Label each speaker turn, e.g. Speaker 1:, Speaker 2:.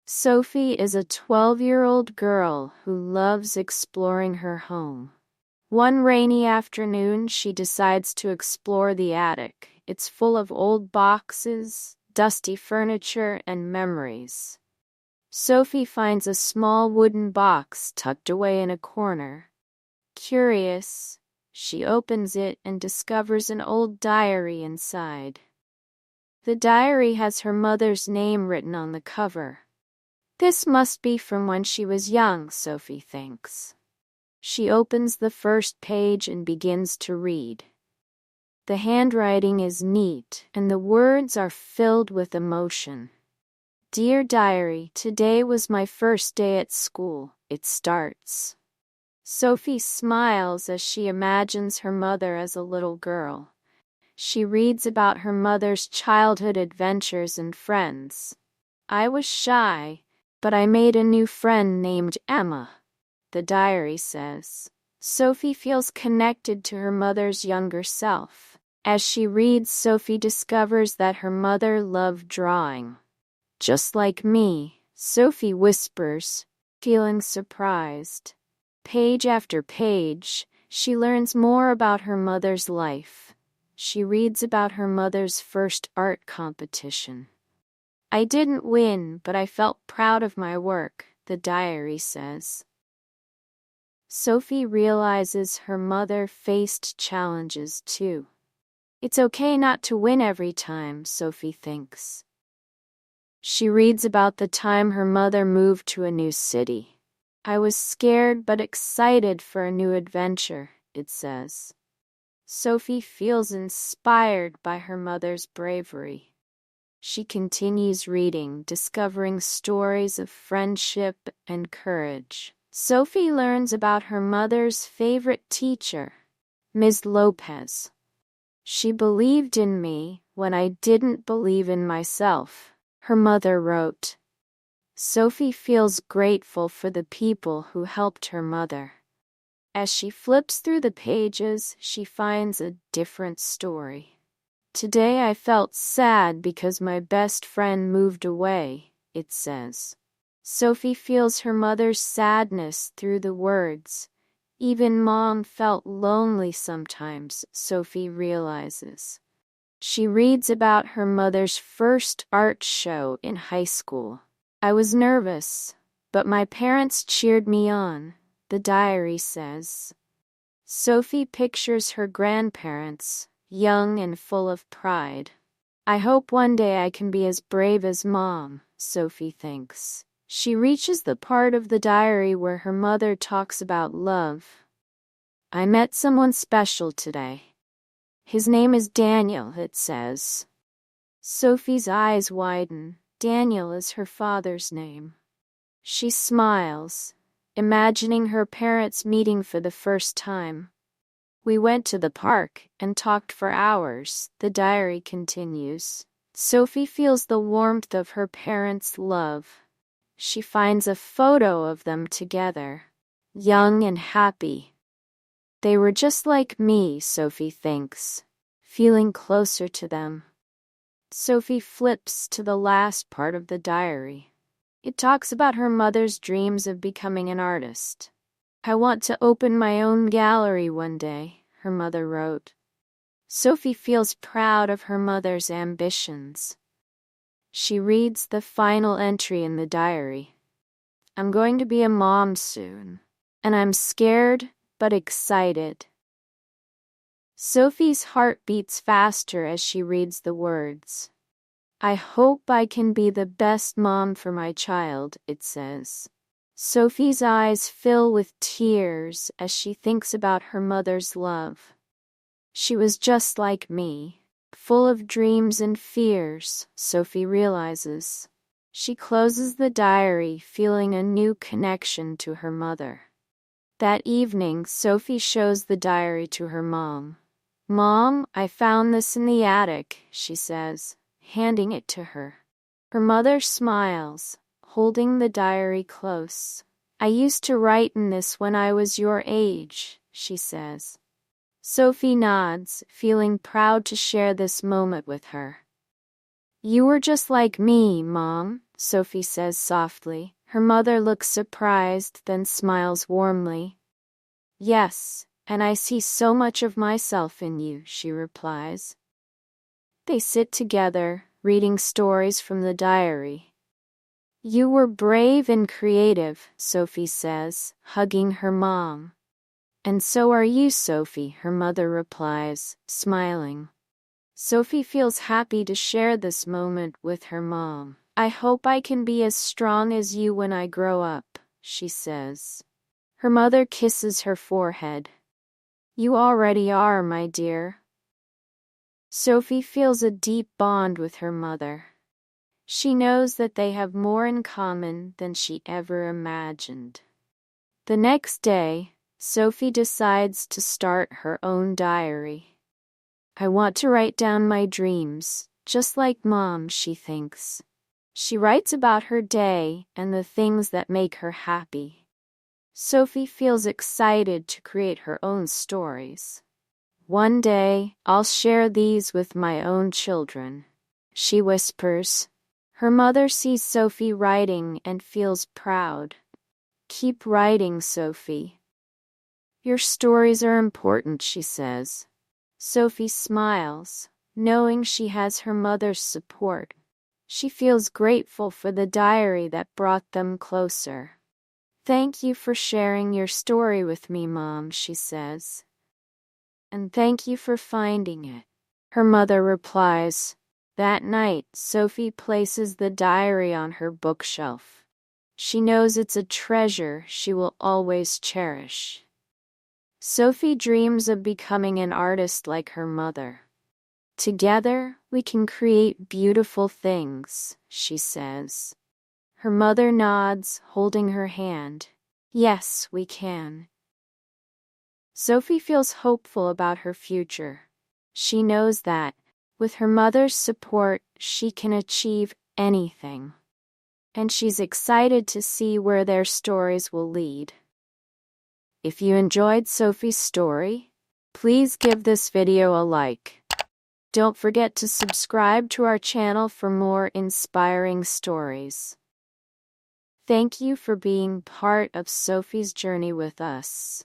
Speaker 1: Sophie is a 12-year-old girl who loves exploring her home. One rainy afternoon, she decides to explore the attic. It's full of old boxes, dusty furniture, and memories. Sophie finds a small wooden box tucked away in a corner. Curious, she opens it and discovers an old diary inside. The diary has her mother's name written on the cover. This must be from when she was young, Sophie thinks. She opens the first page and begins to read. The handwriting is neat, and the words are filled with emotion. "Dear Diary, today was my first day at school," it starts. Sophie smiles as she imagines her mother as a little girl. She reads about her mother's childhood adventures and friends. "I was shy, but I made a new friend named Emma," the diary says. Sophie feels connected to her mother's younger self. As she reads, Sophie discovers that her mother loved drawing. "Just like me," Sophie whispers, feeling surprised. Page after page, she learns more about her mother's life. She reads about her mother's first art competition. "I didn't win, but I felt proud of my work," the diary says. Sophie realizes her mother faced challenges too. It's okay not to win every time, Sophie thinks. She reads about the time her mother moved to a new city. "I was scared but excited for a new adventure," it says. Sophie feels inspired by her mother's bravery. She continues reading, discovering stories of friendship and courage. Sophie learns about her mother's favorite teacher, Ms. Lopez. "She believed in me when I didn't believe in myself," her mother wrote. Sophie feels grateful for the people who helped her mother. As she flips through the pages, she finds a different story. "Today I felt sad because my best friend moved away," it says. Sophie feels her mother's sadness through the words. Even Mom felt lonely sometimes, Sophie realizes. She reads about her mother's first art show in high school. "I was nervous, but my parents cheered me on," the diary says. Sophie pictures her grandparents, young and full of pride. "I hope one day I can be as brave as Mom," Sophie thinks. She reaches the part of the diary where her mother talks about love. "I met someone special today. His name is Daniel," it says. Sophie's eyes widen. Daniel is her father's name. She smiles, imagining her parents meeting for the first time. "We went to the park and talked for hours," the diary continues. Sophie feels the warmth of her parents' love. She finds a photo of them together, young and happy. "They were just like me," Sophie thinks, feeling closer to them. Sophie flips to the last part of the diary. It talks about her mother's dreams of becoming an artist. "I want to open my own gallery one day," her mother wrote. Sophie feels proud of her mother's ambitions. She reads the final entry in the diary. "I'm going to be a mom soon, and I'm scared but excited." Sophie's heart beats faster as she reads the words. "I hope I can be the best mom for my child," it says. Sophie's eyes fill with tears as she thinks about her mother's love. "She was just like me, full of dreams and fears," Sophie realizes. She closes the diary, feeling a new connection to her mother. That evening, Sophie shows the diary to her mom. "Mom, I found this in the attic," she says, handing it to her. Her mother smiles, holding the diary close. "I used to write in this when I was your age," she says. Sophie nods, feeling proud to share this moment with her. You were just like me, Mom, Sophie says softly. Her mother looks surprised, then smiles warmly. Yes, and I see so much of myself in you, she replies. They sit together, reading stories from the diary. You were brave and creative, Sophie says, hugging her mom. And so are you, Sophie, her mother replies, smiling. Sophie feels happy to share this moment with her mom. I hope I can be as strong as you when I grow up, she says. Her mother kisses her forehead. You already are, my dear. Sophie feels a deep bond with her mother. She knows that they have more in common than she ever imagined. The next day, Sophie decides to start her own diary. I want to write down my dreams, just like Mom, she thinks. She writes about her day and the things that make her happy. Sophie feels excited to create her own stories. One day, I'll share these with my own children, she whispers. Her mother sees Sophie writing and feels proud. Keep writing, Sophie. Your stories are important, she says. Sophie smiles, knowing she has her mother's support. She feels grateful for the diary that brought them closer. Thank you for sharing your story with me, Mom, she says. And thank you for finding it, her mother replies. That night, Sophie places the diary on her bookshelf. She knows it's a treasure she will always cherish. Sophie dreams of becoming an artist like her mother. Together, we can create beautiful things, she says. Her mother nods, holding her hand. Yes, we can. Sophie feels hopeful about her future. She knows that, with her mother's support, she can achieve anything. And she's excited to see where their stories will lead. If you enjoyed Sophie's story, please give this video a like. Don't forget to subscribe to our channel for more inspiring stories. Thank you for being part of Sophie's journey with us.